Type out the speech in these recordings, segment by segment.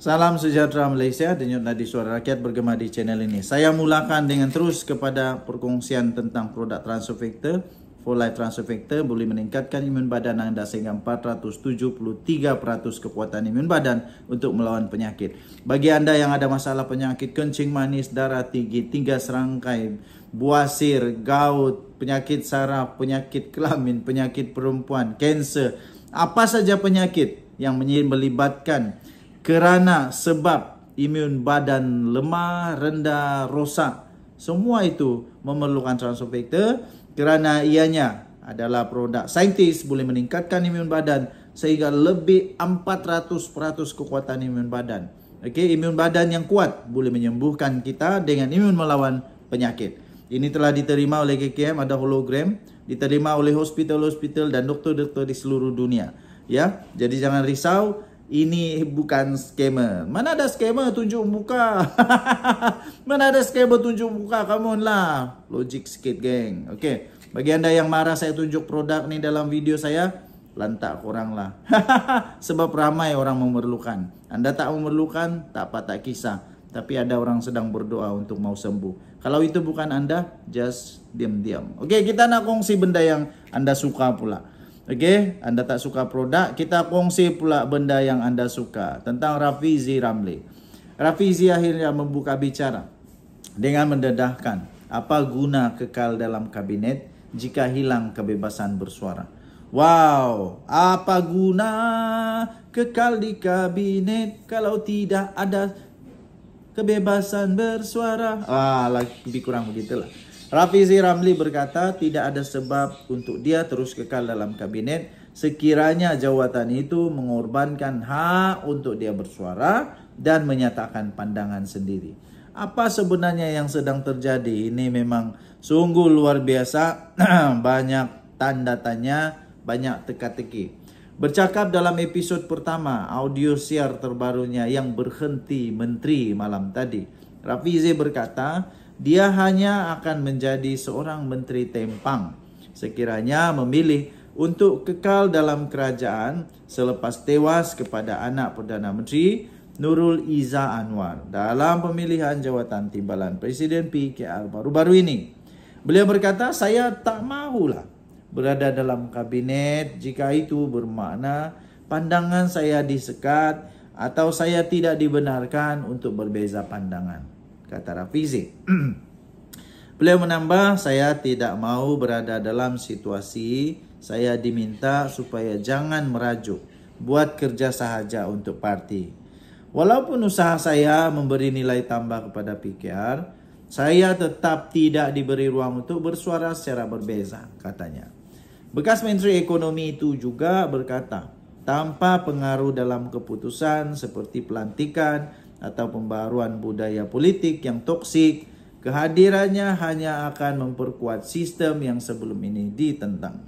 Salam sejahtera Malaysia, denyut nadi suara rakyat bergema di channel ini. Saya mulakan dengan terus kepada perkongsian tentang produk transfer factor. For Life Transfer Factor boleh meningkatkan imun badan anda sehingga 473% kekuatan imun badan untuk melawan penyakit. Bagi anda yang ada masalah penyakit kencing manis, darah tinggi, 3 serangkai, buasir, gout, penyakit saraf, penyakit kelamin, penyakit perempuan, kanser, apa saja penyakit yang melibatkan kerana sebab imun badan lemah, rendah, rosak, semua itu memerlukan transfer factor kerana ianya adalah produk saintis boleh meningkatkan imun badan sehingga lebih 400% kekuatan imun badan. Okey, imun badan yang kuat boleh menyembuhkan kita dengan imun melawan penyakit. Ini telah diterima oleh KKM, ada hologram, diterima oleh hospital-hospital dan doktor-doktor di seluruh dunia. Ya, jadi jangan risau. Ini bukan scammer. Mana ada scammer tunjuk muka? Mana ada scammer tunjuk muka? Come on lah. Logik sikit, geng. Okey. Bagi anda yang marah saya tunjuk produk ni dalam video saya, lantak korang lah. Sebab ramai orang memerlukan. Anda tak memerlukan, tak apa, tak kisah. Tapi ada orang sedang berdoa untuk mau sembuh. Kalau itu bukan anda, just diam-diam. Okey, kita nak kongsi benda yang anda suka pula. Okey, anda tak suka produk, kita kongsi pula benda yang anda suka tentang Rafizi Ramli. Rafizi akhirnya membuka bicara dengan mendedahkan apa guna kekal dalam kabinet jika hilang kebebasan bersuara. Wow, apa guna kekal di kabinet kalau tidak ada kebebasan bersuara? Lebih kurang begitulah. Rafizi Ramli berkata tidak ada sebab untuk dia terus kekal dalam kabinet sekiranya jawatan itu mengorbankan hak untuk dia bersuara dan menyatakan pandangan sendiri. Apa sebenarnya yang sedang terjadi? Ini memang sungguh luar biasa. Banyak tanda tanya, banyak teka-teki. Bercakap dalam episod pertama, audio siar terbarunya yang berhenti menteri malam tadi, Rafizi berkata dia hanya akan menjadi seorang menteri tempang sekiranya memilih untuk kekal dalam kerajaan selepas tewas kepada anak Perdana Menteri Nurul Izzah Anwar dalam pemilihan jawatan timbalan Presiden PKR baru-baru ini. Beliau berkata, saya tak mahulah berada dalam kabinet jika itu bermakna pandangan saya disekat atau saya tidak dibenarkan untuk berbeza pandangan, kata Rafizi. Beliau menambah, saya tidak mahu berada dalam situasi saya diminta supaya jangan merajuk, buat kerja sahaja untuk parti. Walaupun usaha saya memberi nilai tambah kepada PKR, saya tetap tidak diberi ruang untuk bersuara secara berbeza, katanya. Bekas Menteri Ekonomi itu juga berkata, tanpa pengaruh dalam keputusan seperti pelantikan atau pembaruan budaya politik yang toksik, kehadirannya hanya akan memperkuat sistem yang sebelum ini ditentang.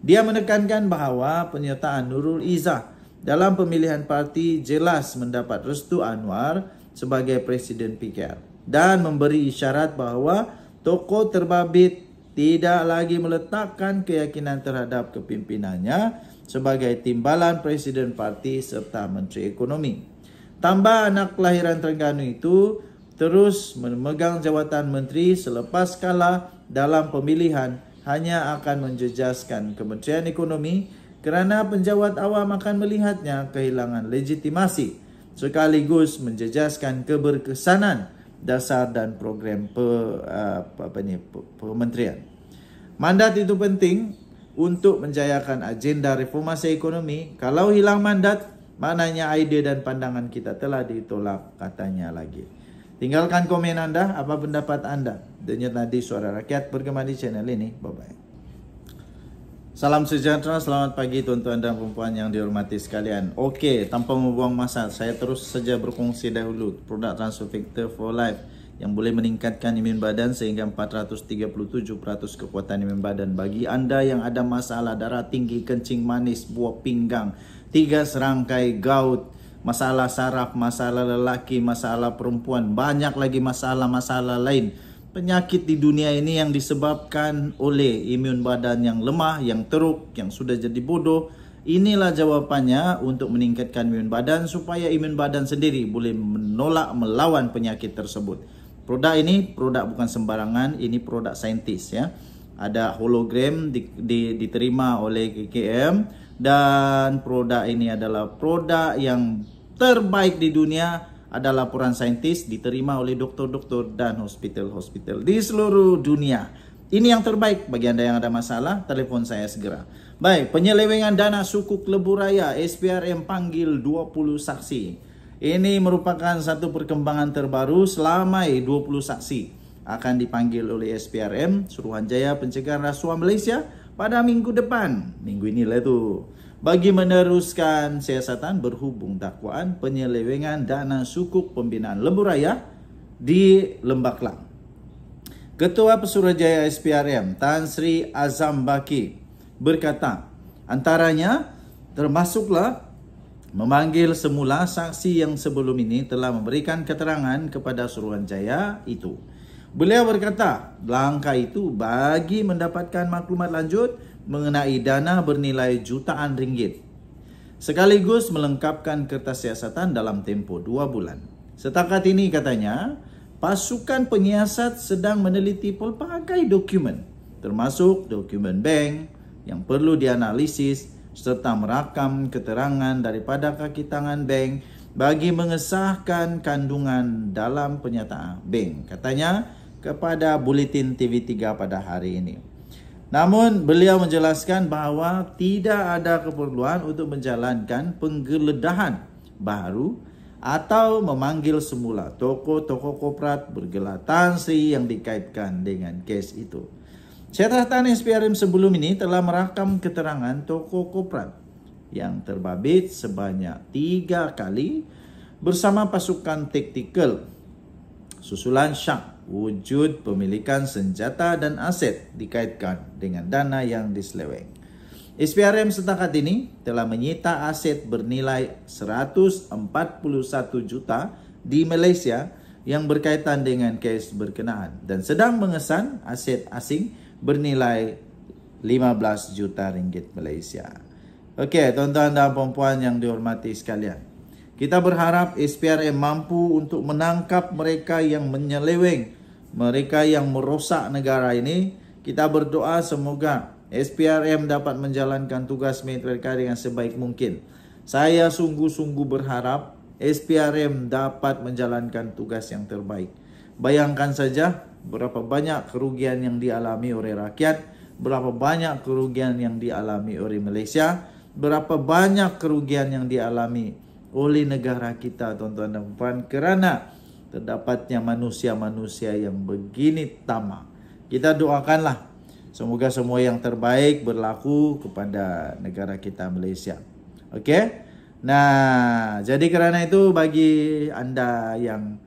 Dia menekankan bahawa penyertaan Nurul Izzah dalam pemilihan parti jelas mendapat restu Anwar sebagai Presiden PKR dan memberi isyarat bahawa tokoh terbabit tidak lagi meletakkan keyakinan terhadap kepimpinannya sebagai timbalan Presiden parti serta Menteri Ekonomi. Tambah anak kelahiran Terengganu itu terus memegang jawatan menteri selepas kalah dalam pemilihan hanya akan menjejaskan Kementerian Ekonomi kerana penjawat awam akan melihatnya kehilangan legitimasi sekaligus menjejaskan keberkesanan dasar dan program kementerian. Mandat itu penting untuk menjayakan agenda reformasi ekonomi. Kalau hilang mandat, maknanya ide dan pandangan kita telah ditolak, katanya lagi. Tinggalkan komen anda, apa pendapat anda? Denyut nadi suara rakyat bergema di channel ini. Bye-bye. Salam sejahtera, selamat pagi tuan-tuan dan puan yang dihormati sekalian. Okey, tanpa membuang masa, saya terus saja berkongsi dahulu produk Transfer Factor for Life yang boleh meningkatkan imun badan sehingga 437% kekuatan imun badan. Bagi anda yang ada masalah darah tinggi, kencing manis, buah pinggang, 3 serangkai, gout, masalah saraf, masalah lelaki, masalah perempuan, banyak lagi masalah-masalah lain. Penyakit di dunia ini yang disebabkan oleh imun badan yang lemah, yang teruk, yang sudah jadi bodoh, Inilah jawapannya untuk meningkatkan imun badan supaya imun badan sendiri boleh menolak melawan penyakit tersebut. Produk ini produk bukan sembarangan, ini produk saintis ya. Ada hologram diterima oleh KKM dan produk ini adalah produk yang terbaik di dunia. Ada laporan saintis diterima oleh doktor-doktor dan hospital-hospital di seluruh dunia. Ini yang terbaik. Bagi anda yang ada masalah, telepon saya segera. Baik, penyelewengan dana sukuk Lebuh Raya, SPRM panggil 20 saksi. Ini merupakan satu perkembangan terbaru. Selama 20 saksi akan dipanggil oleh SPRM, Suruhanjaya Pencegahan Rasuah Malaysia, pada minggu depan. Minggu inilah itu. Bagi meneruskan siasatan berhubung dakwaan penyelewengan dana sukuk pembinaan Lebuh Raya di Lembah Kelang. Ketua Pesuruhjaya SPRM Tan Sri Azam Baki berkata, antaranya termasuklah memanggil semula saksi yang sebelum ini telah memberikan keterangan kepada Suruhanjaya itu. Beliau berkata, langkah itu bagi mendapatkan maklumat lanjut mengenai dana bernilai jutaan ringgit, sekaligus melengkapkan kertas siasatan dalam tempoh 2 bulan. Setakat ini katanya, pasukan penyiasat sedang meneliti pelbagai dokumen, termasuk dokumen bank yang perlu dianalisis serta merakam keterangan daripada kaki tangan bank bagi mengesahkan kandungan dalam penyataan bank, katanya kepada Buletin TV3 pada hari ini. Namun beliau menjelaskan bahawa tidak ada keperluan untuk menjalankan penggeledahan baru atau memanggil semula tokoh-tokoh korporat bergelar Tan Sri yang dikaitkan dengan kes itu. Catatan SPRM sebelum ini telah merakam keterangan tokoh korporat yang terbabit sebanyak 3 kali bersama pasukan taktikal. Susulan syak wujud pemilikan senjata dan aset dikaitkan dengan dana yang diseleweng. SPRM setakat ini telah menyita aset bernilai 141 juta di Malaysia yang berkaitan dengan kes berkenaan dan sedang mengesan aset asing bernilai 15 juta ringgit Malaysia. Okey, tuan-tuan dan puan-puan yang dihormati sekalian. Kita berharap SPRM mampu untuk menangkap mereka yang menyeleweng, mereka yang merosak negara ini. Kita berdoa semoga SPRM dapat menjalankan tugas mereka dengan sebaik mungkin. Saya sungguh-sungguh berharap SPRM dapat menjalankan tugas yang terbaik. Bayangkan saja berapa banyak kerugian yang dialami oleh rakyat, berapa banyak kerugian yang dialami oleh Malaysia, berapa banyak kerugian yang dialami oleh negara kita, tuan-tuan dan puan, kerana terdapatnya manusia-manusia yang begini tamak. Kita doakanlah semoga semua yang terbaik berlaku kepada negara kita Malaysia. Okey? Nah, jadi kerana itu bagi anda yang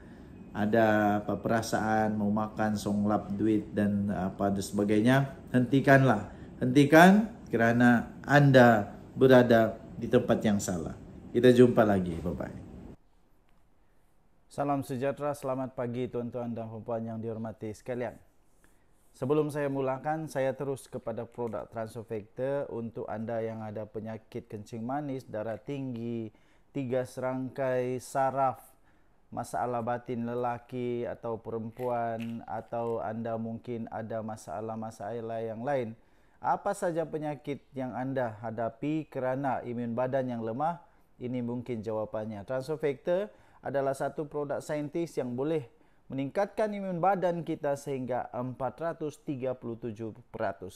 ada apa perasaan mau makan songlap duit dan apa dan sebagainya, hentikanlah. Hentikan kerana anda berada di tempat yang salah. Kita jumpa lagi. Bye-bye. Salam sejahtera, selamat pagi tuan-tuan dan puan yang dihormati sekalian. Sebelum saya mulakan, saya terus kepada produk Transofactor untuk anda yang ada penyakit kencing manis, darah tinggi, 3 serangkai saraf, masalah batin lelaki atau perempuan, atau anda mungkin ada masalah-masalah yang lain. Apa saja penyakit yang anda hadapi kerana imun badan yang lemah, ini mungkin jawapannya. Transofactor adalah satu produk saintis yang boleh meningkatkan imun badan kita sehingga 437%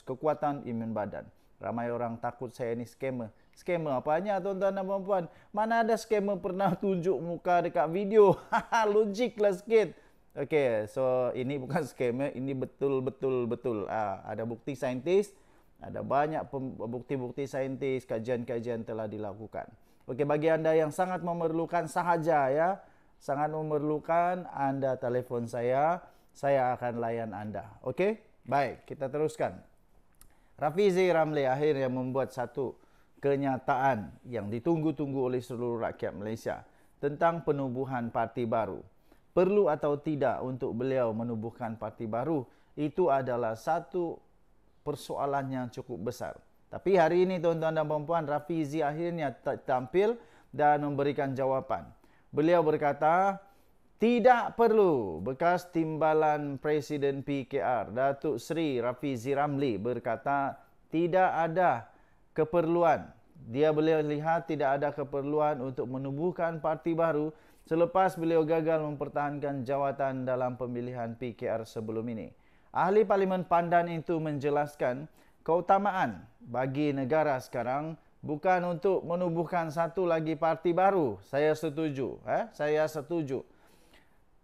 kekuatan imun badan. Ramai orang takut saya ni scammer. Scammer apanya tuan-tuan dan puan-puan? Mana ada scammer pernah tunjuk muka dekat video? Logiklah sikit. Okey, so ini bukan scammer, ini betul-betul ada bukti saintis, ada banyak bukti-bukti saintis, kajian-kajian telah dilakukan. Okey, bagi anda yang sangat memerlukan sahaja ya, sangat memerlukan, anda telefon saya akan layan anda. Okey? Baik, kita teruskan. Rafizi Ramli akhirnya membuat satu kenyataan yang ditunggu-tunggu oleh seluruh rakyat Malaysia tentang penubuhan parti baru. Perlu atau tidak untuk beliau menubuhkan parti baru, itu adalah satu persoalan yang cukup besar. Tapi hari ini tuan-tuan dan puan-puan, Rafizi akhirnya tampil dan memberikan jawapan. Beliau berkata, tidak perlu. Bekas timbalan Presiden PKR, Datuk Seri Rafizi Ramli berkata, tidak ada keperluan. Beliau lihat tidak ada keperluan untuk menubuhkan parti baru selepas beliau gagal mempertahankan jawatan dalam pemilihan PKR sebelum ini. Ahli Parlimen Pandan itu menjelaskan keutamaan bagi negara sekarang bukan untuk menubuhkan satu lagi parti baru. Saya setuju. Saya setuju.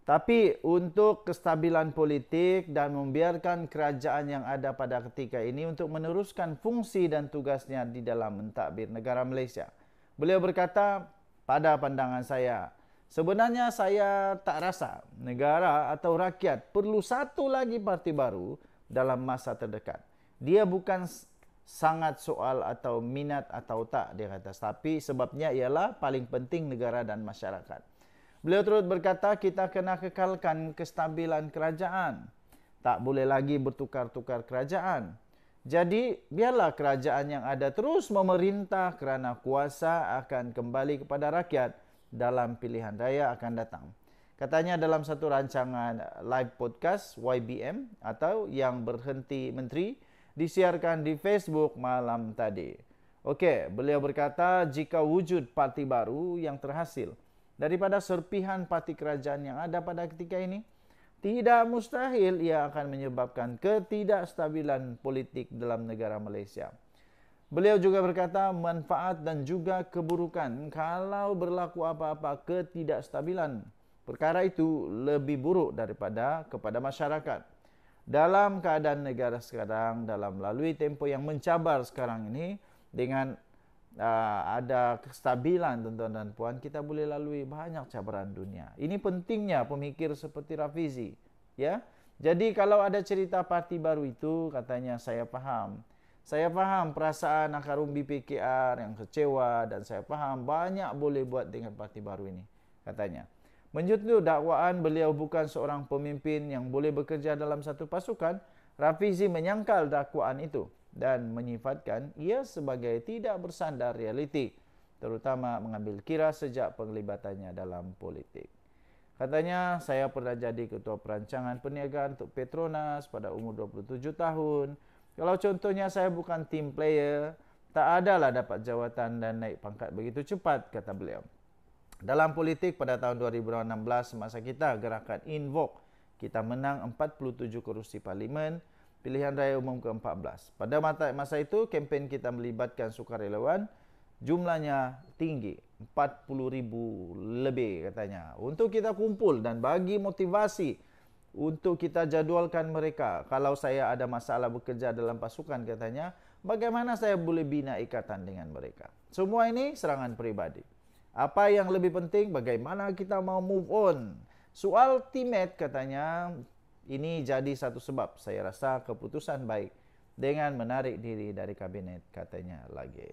Tapi untuk kestabilan politik dan membiarkan kerajaan yang ada pada ketika ini untuk meneruskan fungsi dan tugasnya di dalam mentadbir negara Malaysia. Beliau berkata, pada pandangan saya, sebenarnya saya tak rasa negara atau rakyat perlu satu lagi parti baru dalam masa terdekat. Dia bukan sangat soal atau minat atau tak, dia kata. Tapi sebabnya ialah paling penting negara dan masyarakat. Beliau terus berkata, kita kena kekalkan kestabilan kerajaan. Tak boleh lagi bertukar-tukar kerajaan. Jadi, biarlah kerajaan yang ada terus memerintah kerana kuasa akan kembali kepada rakyat dalam pilihan raya akan datang. Katanya dalam satu rancangan live podcast YBM atau Yang Berhenti Menteri disiarkan di Facebook malam tadi. Okey, beliau berkata, jika wujud parti baru yang terhasil daripada serpihan parti kerajaan yang ada pada ketika ini, tidak mustahil ia akan menyebabkan ketidakstabilan politik dalam negara Malaysia. Beliau juga berkata, manfaat dan juga keburukan kalau berlaku apa-apa ketidakstabilan. Perkara itu lebih buruk daripada kepada masyarakat. Dalam keadaan negara sekarang, dalam melalui tempoh yang mencabar sekarang ini, dengan ada kestabilan tuan-tuan dan puan, kita boleh lalui banyak cabaran dunia. Ini pentingnya pemikir seperti Rafizi, ya. Jadi kalau ada cerita parti baru itu, katanya saya faham. Saya faham perasaan akar umbi PKR yang kecewa dan saya faham banyak boleh buat dengan parti baru ini, katanya. Menurut dakwaan beliau bukan seorang pemimpin yang boleh bekerja dalam satu pasukan, Rafizi menyangkal dakwaan itu dan menyifatkan ia sebagai tidak bersandar realiti, terutama mengambil kira sejak penglibatannya dalam politik. Katanya, saya pernah jadi ketua perancangan perniagaan untuk Petronas pada umur 27 tahun. Kalau contohnya saya bukan team player, tak adalah dapat jawatan dan naik pangkat begitu cepat, kata beliau. Dalam politik pada tahun 2016, semasa kita gerakan Invoke, kita menang 47 kerusi parlimen, pilihan raya umum ke-14. Pada masa itu, kempen kita melibatkan sukarelawan, jumlahnya tinggi, 40,000 lebih katanya. Untuk kita kumpul dan bagi motivasi untuk kita jadualkan mereka. Kalau saya ada masalah bekerja dalam pasukan katanya, bagaimana saya boleh bina ikatan dengan mereka. Semua ini serangan peribadi. Apa yang lebih penting, bagaimana kita mau move on. Soal teammate katanya, ini jadi satu sebab saya rasa keputusan baik dengan menarik diri dari kabinet, katanya lagi.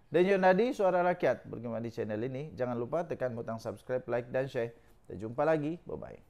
Denyut Nadi, Suara Rakyat bergema di channel ini. Jangan lupa tekan butang subscribe, like dan share. Kita jumpa lagi. Bye-bye.